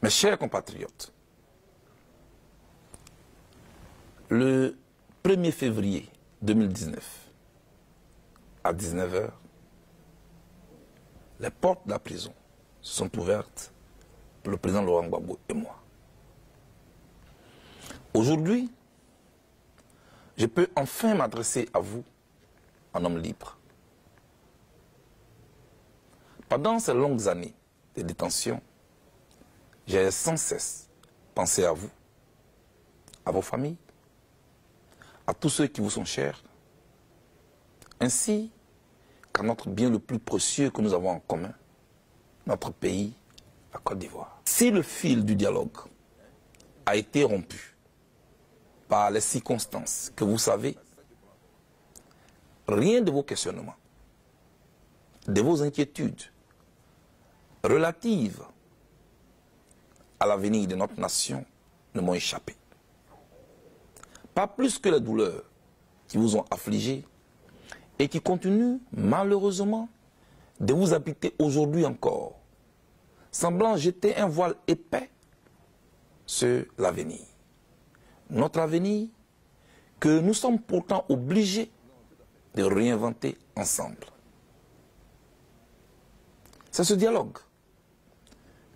Mes chers compatriotes, le 1er février 2019, à 19 h, les portes de la prison se sont ouvertes pour le président Laurent Gbagbo et moi. Aujourd'hui, je peux enfin m'adresser à vous en homme libre. Pendant ces longues années de détention, j'ai sans cesse pensé à vous, à vos familles, à tous ceux qui vous sont chers, ainsi qu'à notre bien le plus précieux que nous avons en commun, notre pays, la Côte d'Ivoire. Si le fil du dialogue a été rompu par les circonstances que vous savez, rien de vos questionnements, de vos inquiétudes relatives à l'avenir de notre nation ne m'ont échappé. Pas plus que les douleurs qui vous ont affligé et qui continuent malheureusement de vous habiter aujourd'hui encore, semblant jeter un voile épais sur l'avenir. Notre avenir que nous sommes pourtant obligés de réinventer ensemble. C'est ce dialogue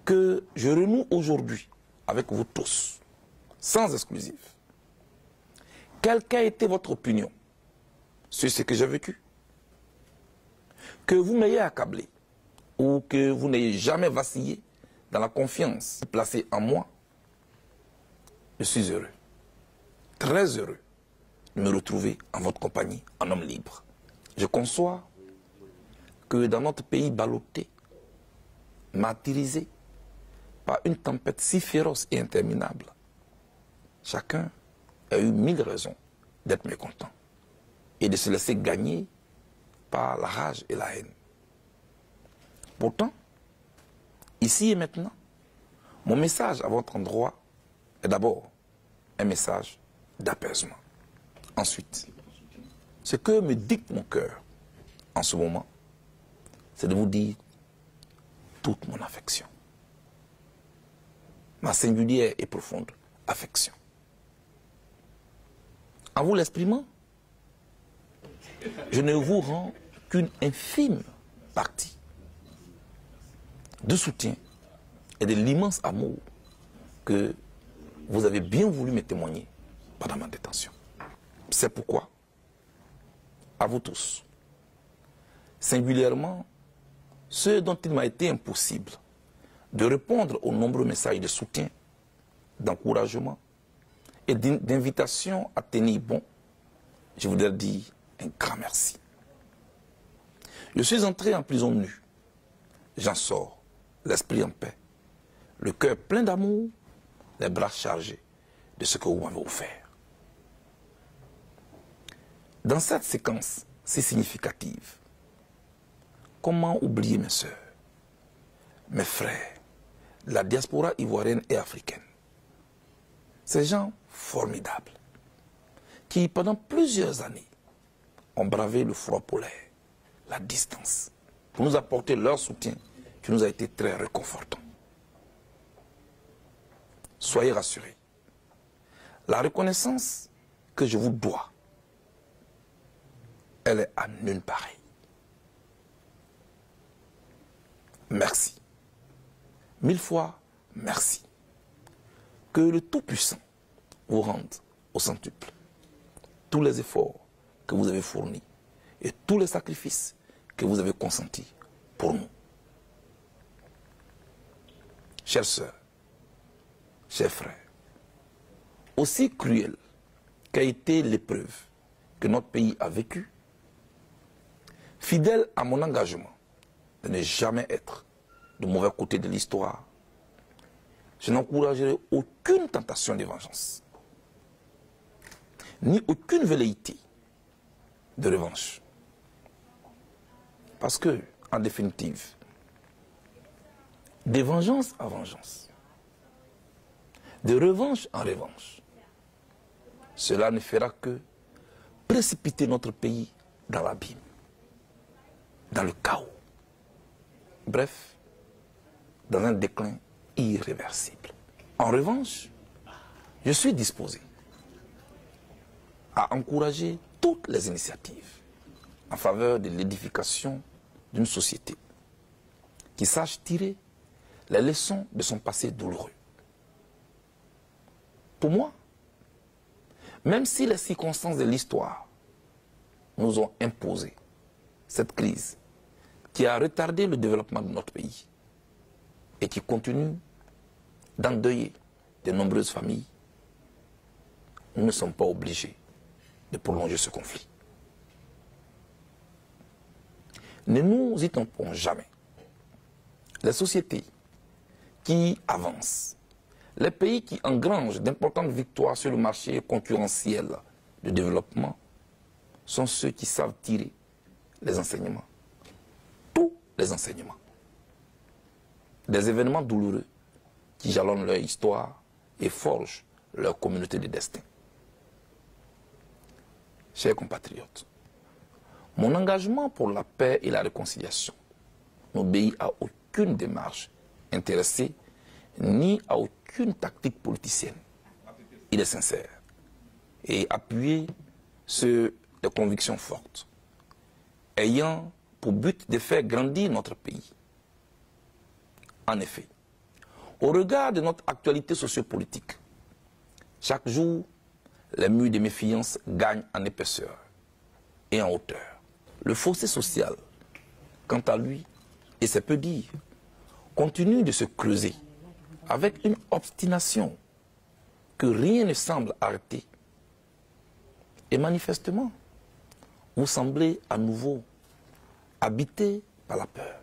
que je renoue aujourd'hui avec vous tous, sans exclusive. Quelle qu'a été votre opinion sur ce que j'ai vécu? Que vous m'ayez accablé ou que vous n'ayez jamais vacillé dans la confiance placée en moi, je suis heureux, très heureux de me retrouver en votre compagnie, en homme libre. Je conçois que dans notre pays ballotté, martyrisé par une tempête si féroce et interminable, chacun a eu 1000 raisons d'être mécontent et de se laisser gagner par la rage et la haine. Pourtant, ici et maintenant, mon message à votre endroit est d'abord un message d'apaisement. Ensuite, ce que me dicte mon cœur en ce moment, c'est de vous dire toute mon affection. Ma singulière et profonde affection. En vous l'exprimant, je ne vous rends qu'une infime partie de soutien et de l'immense amour que vous avez bien voulu me témoigner pendant ma détention. C'est pourquoi, à vous tous, singulièrement ceux dont il m'a été impossible de répondre aux nombreux messages de soutien, d'encouragement et d'invitation à tenir bon, je voudrais dire un grand merci. Je suis entré en prison nue. J'en sors, l'esprit en paix, le cœur plein d'amour, les bras chargés de ce que vous m'avez offert. Dans cette séquence si significative, comment oublier mes sœurs, mes frères, la diaspora ivoirienne et africaine? Ces gens formidables qui, pendant plusieurs années, ont bravé le froid polaire, la distance, pour nous apporter leur soutien qui nous a été très réconfortant. Soyez rassurés. La reconnaissance que je vous dois, elle est à nulle pareille. Merci. 1000 fois merci. Que le Tout-Puissant vous rende au centuple tous les efforts que vous avez fournis et tous les sacrifices que vous avez consentis pour nous. Chères sœurs, chers frères, aussi cruelle qu'a été l'épreuve que notre pays a vécue, fidèle à mon engagement de ne jamais être du mauvais côté de l'histoire, je n'encouragerai aucune tentation de vengeance, ni aucune velléité de revanche. Parce que, en définitive, de vengeance à vengeance, de revanche en revanche, cela ne fera que précipiter notre pays dans l'abîme, dans le chaos. Bref, dans un déclin irréversible. En revanche, je suis disposé à encourager toutes les initiatives en faveur de l'édification d'une société qui sache tirer les leçons de son passé douloureux. Pour moi, même si les circonstances de l'histoire nous ont imposé cette crise qui a retardé le développement de notre pays et qui continue d'endeuiller de nombreuses familles, nous ne sommes pas obligés de prolonger ce conflit. Ne nous y trompons jamais. Les sociétés qui avancent, les pays qui engrangent d'importantes victoires sur le marché concurrentiel de développement sont ceux qui savent tirer les enseignements, tous les enseignements, des événements douloureux qui jalonnent leur histoire et forgent leur communauté de destin. Chers compatriotes, mon engagement pour la paix et la réconciliation n'obéit à aucune démarche intéressée ni à aucune tactique politicienne. Il est sincère et appuyé sur des convictions fortes, ayant pour but de faire grandir notre pays. En effet, au regard de notre actualité sociopolitique, chaque jour, les murs de méfiance gagnent en épaisseur et en hauteur. Le fossé social, quant à lui, et c'est peu dire, continue de se creuser avec une obstination que rien ne semble arrêter. Et manifestement, vous semblez à nouveau habité par la peur.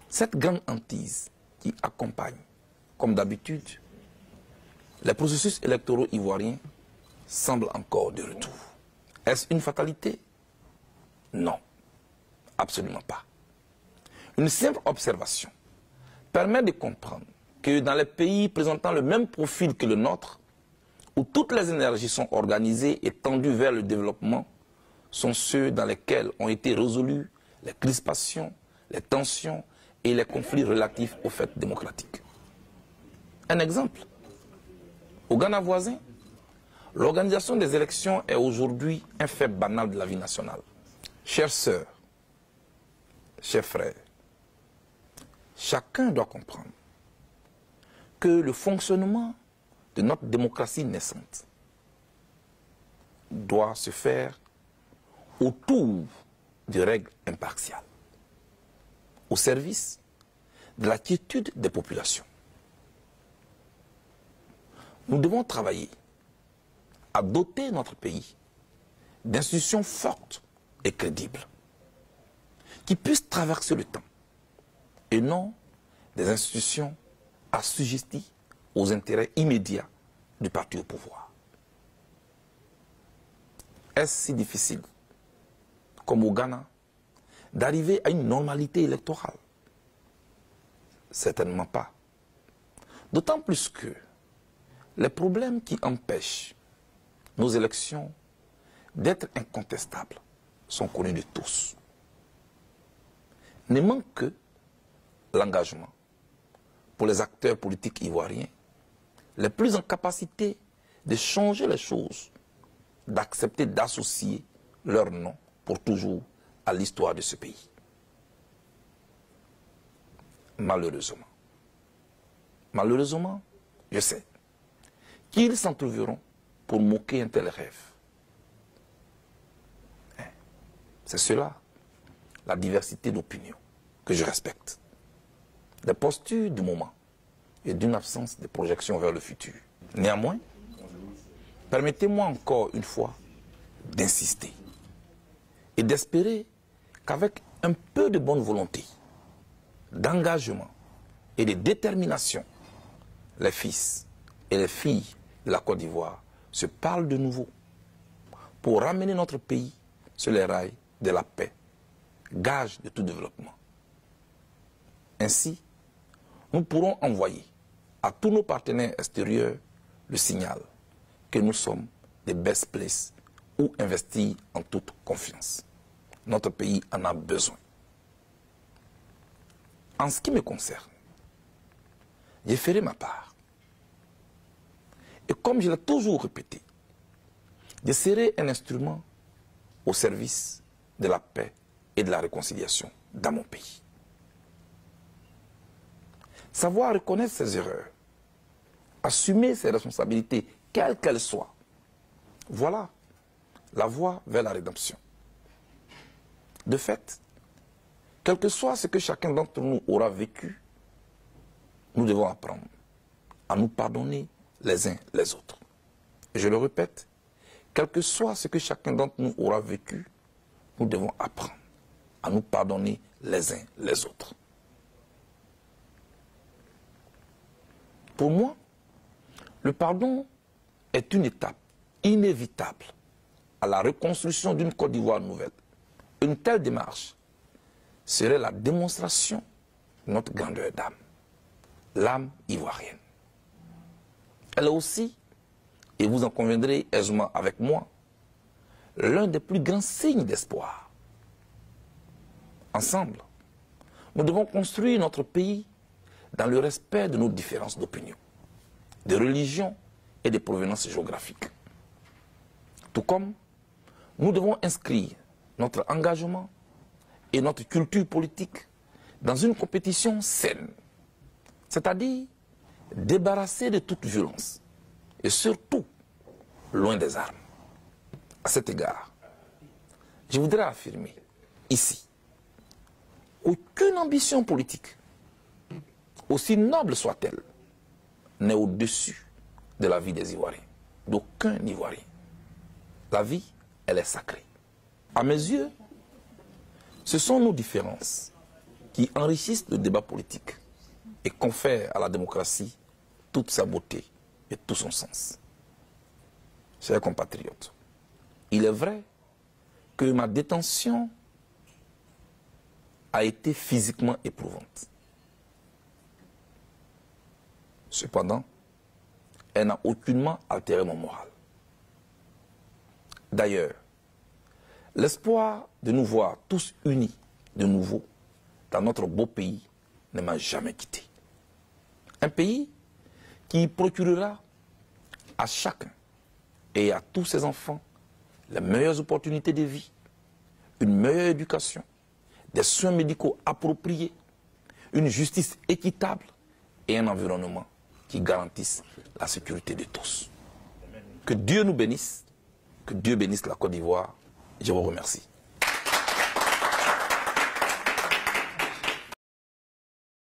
Cette grande hantise qui accompagne, comme d'habitude, les processus électoraux ivoiriens semble encore de retour. Est-ce une fatalité? Non, absolument pas. Une simple observation permet de comprendre que dans les pays présentant le même profil que le nôtre, où toutes les énergies sont organisées et tendues vers le développement, sont ceux dans lesquels ont été résolus les crispations, les tensions et les conflits relatifs aux fêtes démocratiques. Un exemple. Au Ghana voisin, l'organisation des élections est aujourd'hui un fait banal de la vie nationale. Chères sœurs, chers frères, chacun doit comprendre que le fonctionnement de notre démocratie naissante doit se faire autour de règles impartiales, au service de la quiétude des populations. Nous devons travailler à doter notre pays d'institutions fortes et crédibles qui puissent traverser le temps et non des institutions assujetties aux intérêts immédiats du parti au pouvoir. Est-ce si difficile, comme au Ghana, d'arriver à une normalité électorale? Certainement pas. D'autant plus que les problèmes qui empêchent nos élections d'être incontestables sont connus de tous. Ne manque que l'engagement pour les acteurs politiques ivoiriens les plus en capacité de changer les choses, d'accepter d'associer leur nom pour toujours à l'histoire de ce pays. Malheureusement, je sais qu'ils s'en trouveront pour moquer un tel rêve. C'est cela, la diversité d'opinions, que je respecte. Des postures du moment et d'une absence de projection vers le futur. Néanmoins, permettez-moi encore une fois d'insister et d'espérer qu'avec un peu de bonne volonté, d'engagement et de détermination, les fils et les filles de la Côte d'Ivoire se parlent de nouveau pour ramener notre pays sur les rails de la paix, gage de tout développement. Ainsi, nous pourrons envoyer à tous nos partenaires extérieurs le signal que nous sommes des best places où investir en toute confiance. Notre pays en a besoin. En ce qui me concerne, j'ai fait ma part. Et comme je l'ai toujours répété, je serai un instrument au service de la paix et de la réconciliation dans mon pays. Savoir reconnaître ses erreurs, assumer ses responsabilités, quelles qu'elles soient, voilà la voie vers la rédemption. De fait, quel que soit ce que chacun d'entre nous aura vécu, nous devons apprendre à nous pardonner les uns les autres. Et je le répète, quel que soit ce que chacun d'entre nous aura vécu, nous devons apprendre à nous pardonner les uns les autres. Pour moi, le pardon est une étape inévitable à la reconstruction d'une Côte d'Ivoire nouvelle. Une telle démarche serait la démonstration de notre grandeur d'âme, l'âme ivoirienne. Elle est aussi, et vous en conviendrez aisément avec moi, l'un des plus grands signes d'espoir. Ensemble, nous devons construire notre pays dans le respect de nos différences d'opinion, de religion et de provenance géographique. Tout comme nous devons inscrire notre engagement et notre culture politique dans une compétition saine, c'est-à-dire débarrassée de toute violence et surtout loin des armes. À cet égard, je voudrais affirmer ici qu'aucune ambition politique, aussi noble soit-elle, n'est au-dessus de la vie des Ivoiriens, d'aucun Ivoirien. La vie, elle est sacrée. À mes yeux, ce sont nos différences qui enrichissent le débat politique et confèrent à la démocratie toute sa beauté et tout son sens. Chers compatriotes, il est vrai que ma détention a été physiquement éprouvante. Cependant, elle n'a aucunement altéré mon moral. D'ailleurs, l'espoir de nous voir tous unis de nouveau dans notre beau pays ne m'a jamais quitté. Un pays qui procurera à chacun et à tous ses enfants les meilleures opportunités de vie, une meilleure éducation, des soins médicaux appropriés, une justice équitable et un environnement qui garantisse la sécurité de tous. Que Dieu nous bénisse, que Dieu bénisse la Côte d'Ivoire. Je vous remercie.